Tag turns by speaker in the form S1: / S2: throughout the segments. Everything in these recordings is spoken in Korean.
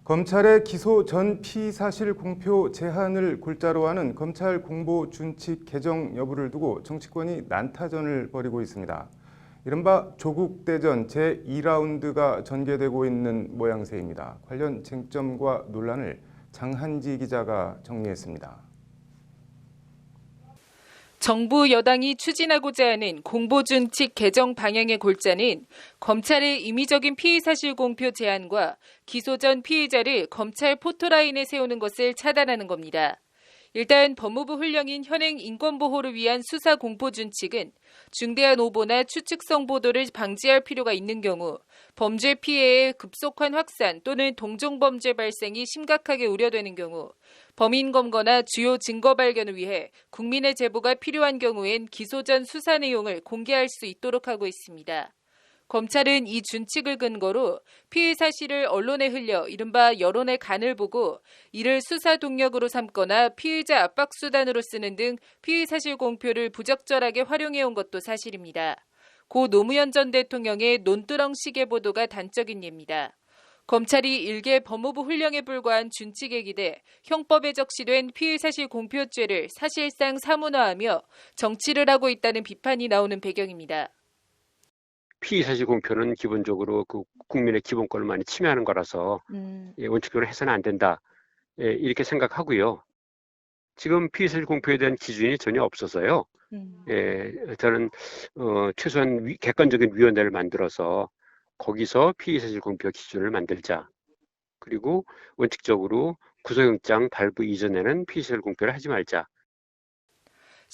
S1: 검찰의 기소 전 피의 사실 공표 제한을 골자로 하는 검찰 공보 준칙 개정 여부를 두고 정치권이 난타전을 벌이고 있습니다. 이른바 조국 대전 제2라운드가 전개되고 있는 모양새입니다. 관련 쟁점과 논란을 장한지 기자가 정리했습니다.
S2: 정부 여당이 추진하고자 하는 공보준칙 개정 방향의 골자는 검찰의 임의적인 피의사실 공표 제한과 기소 전 피의자를 검찰 포토라인에 세우는 것을 차단하는 겁니다. 일단 법무부 훈령인 현행 인권보호를 위한 수사 공포준칙은 중대한 오보나 추측성 보도를 방지할 필요가 있는 경우 범죄 피해의 급속한 확산 또는 동종범죄 발생이 심각하게 우려되는 경우 범인 검거나 주요 증거 발견을 위해 국민의 제보가 필요한 경우엔 기소 전 수사 내용을 공개할 수 있도록 하고 있습니다. 검찰은 이 준칙을 근거로 피의 사실을 언론에 흘려 이른바 여론의 간을 보고 이를 수사 동력으로 삼거나 피의자 압박 수단으로 쓰는 등 피의 사실 공표를 부적절하게 활용해온 것도 사실입니다. 고 노무현 전 대통령의 논두렁 시계 보도가 단적인 예입니다. 검찰이 일개 법무부 훈령에 불과한 준칙에 기대 형법에 적시된 피의 사실 공표죄를 사실상 사문화하며 정치를 하고 있다는 비판이 나오는 배경입니다.
S3: 피의사실 공표는 기본적으로 그 국민의 기본권을 많이 침해하는 거라서 원칙적으로 해서는 안 된다. 이렇게 생각하고요. 지금 피의사실 공표에 대한 기준이 전혀 없어서요. 저는 최소한 객관적인 위원회를 만들어서 거기서 피의사실 공표 기준을 만들자. 그리고 원칙적으로 구속영장 발부 이전에는 피의사실 공표를 하지 말자.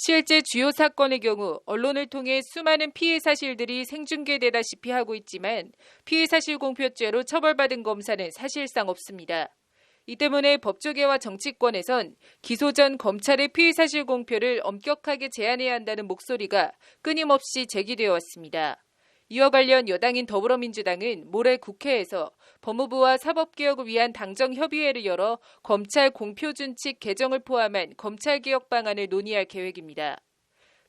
S2: 실제 주요 사건의 경우 언론을 통해 수많은 피해 사실들이 생중계되다시피 하고 있지만 피해 사실 공표죄로 처벌받은 검사는 사실상 없습니다. 이 때문에 법조계와 정치권에선 기소 전 검찰의 피해 사실 공표를 엄격하게 제한해야 한다는 목소리가 끊임없이 제기되어 왔습니다. 이와 관련 여당인 더불어민주당은 모레 국회에서 법무부와 사법개혁을 위한 당정협의회를 열어 검찰 공표준칙 개정을 포함한 검찰개혁 방안을 논의할 계획입니다.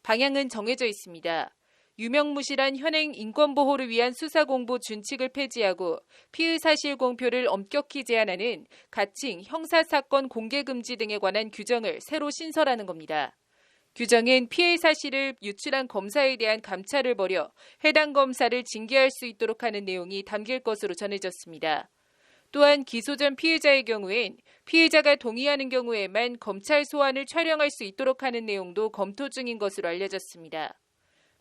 S2: 방향은 정해져 있습니다. 유명무실한 현행 인권보호를 위한 수사공보 준칙을 폐지하고 피의사실 공표를 엄격히 제한하는 가칭 형사사건 공개금지 등에 관한 규정을 새로 신설하는 겁니다. 규정은 피해 사실을 유출한 검사에 대한 감찰을 벌여 해당 검사를 징계할 수 있도록 하는 내용이 담길 것으로 전해졌습니다. 또한 기소 전 피해자의 경우엔 피해자가 동의하는 경우에만 검찰 소환을 촬영할 수 있도록 하는 내용도 검토 중인 것으로 알려졌습니다.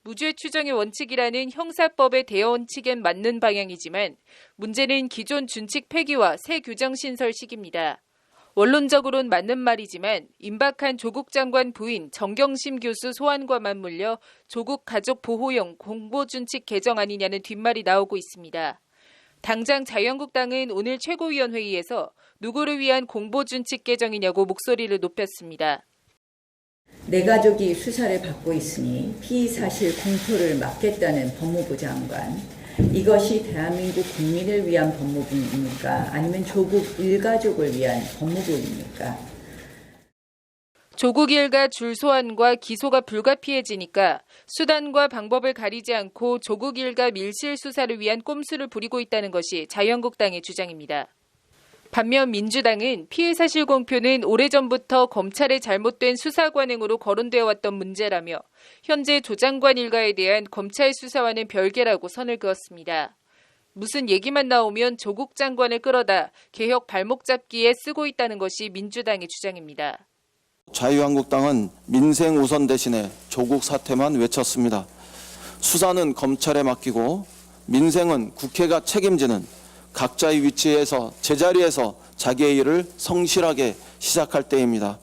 S2: 무죄 추정의 원칙이라는 형사법의 대원칙엔 맞는 방향이지만 문제는 기존 준칙 폐기와 새 규정 신설 시기입니다. 원론적으로는 맞는 말이지만 임박한 조국 장관 부인 정경심 교수 소환과 맞물려 조국 가족 보호용 공보준칙 개정 아니냐는 뒷말이 나오고 있습니다. 당장 자유한국당은 오늘 최고위원회의에서 누구를 위한 공보준칙 개정이냐고 목소리를 높였습니다.
S4: 내 가족이 수사를 받고 있으니 피의사실 공표를 막겠다는 법무부 장관. 이것이 대한민국 국민을 위한 법무부입니까? 아니면 조국 일가족을 위한 법무부입니까?
S2: 조국 일가 줄소환과 기소가 불가피해지니까 수단과 방법을 가리지 않고 조국 일가 밀실 수사를 위한 꼼수를 부리고 있다는 것이 자유한국당의 주장입니다. 반면 민주당은 피의사실 공표는 오래전부터 검찰의 잘못된 수사 관행으로 거론되어 왔던 문제라며 현재 조 장관 일가에 대한 검찰 수사와는 별개라고 선을 그었습니다. 무슨 얘기만 나오면 조국 장관을 끌어다 개혁 발목 잡기에 쓰고 있다는 것이 민주당의 주장입니다.
S5: 자유한국당은 민생 우선 대신에 조국 사퇴만 외쳤습니다. 수사는 검찰에 맡기고 민생은 국회가 책임지는 각자의 위치에서 제자리에서 자기의 일을 성실하게 시작할 때입니다.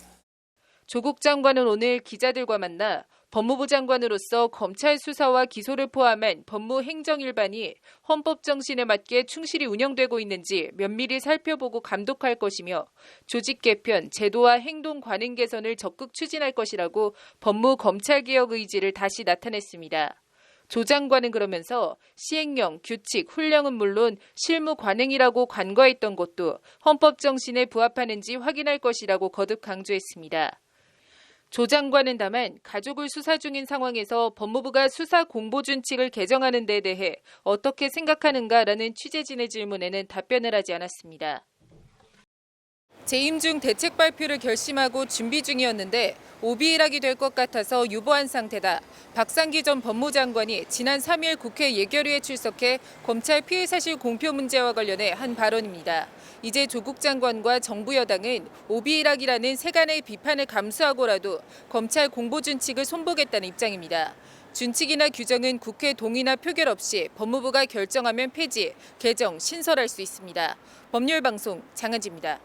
S2: 조국 장관은 오늘 기자들과 만나 법무부 장관으로서 검찰 수사와 기소를 포함한 법무 행정 일반이 헌법 정신에 맞게 충실히 운영되고 있는지 면밀히 살펴보고 감독할 것이며 조직 개편, 제도와 행동 관행 개선을 적극 추진할 것이라고 법무 검찰 개혁 의지를 다시 나타냈습니다. 조 장관은 그러면서 시행령, 규칙, 훈령은 물론 실무 관행이라고 간과했던 것도 헌법 정신에 부합하는지 확인할 것이라고 거듭 강조했습니다. 조 장관은 다만 가족을 수사 중인 상황에서 법무부가 수사 공보준칙을 개정하는 데 대해 어떻게 생각하는가라는 취재진의 질문에는 답변을 하지 않았습니다. 재임 중 대책 발표를 결심하고 준비 중이었는데 오비일하게 될 것 같아서 유보한 상태다. 박상기 전 법무장관이 지난 3일 국회 예결위에 출석해 검찰 피해 사실 공표 문제와 관련해 한 발언입니다. 이제 조국 장관과 정부 여당은 오비일학이라는 세간의 비판을 감수하고라도 검찰 공보 준칙을 손보겠다는 입장입니다. 준칙이나 규정은 국회 동의나 표결 없이 법무부가 결정하면 폐지, 개정, 신설할 수 있습니다. 법률방송 장은지입니다.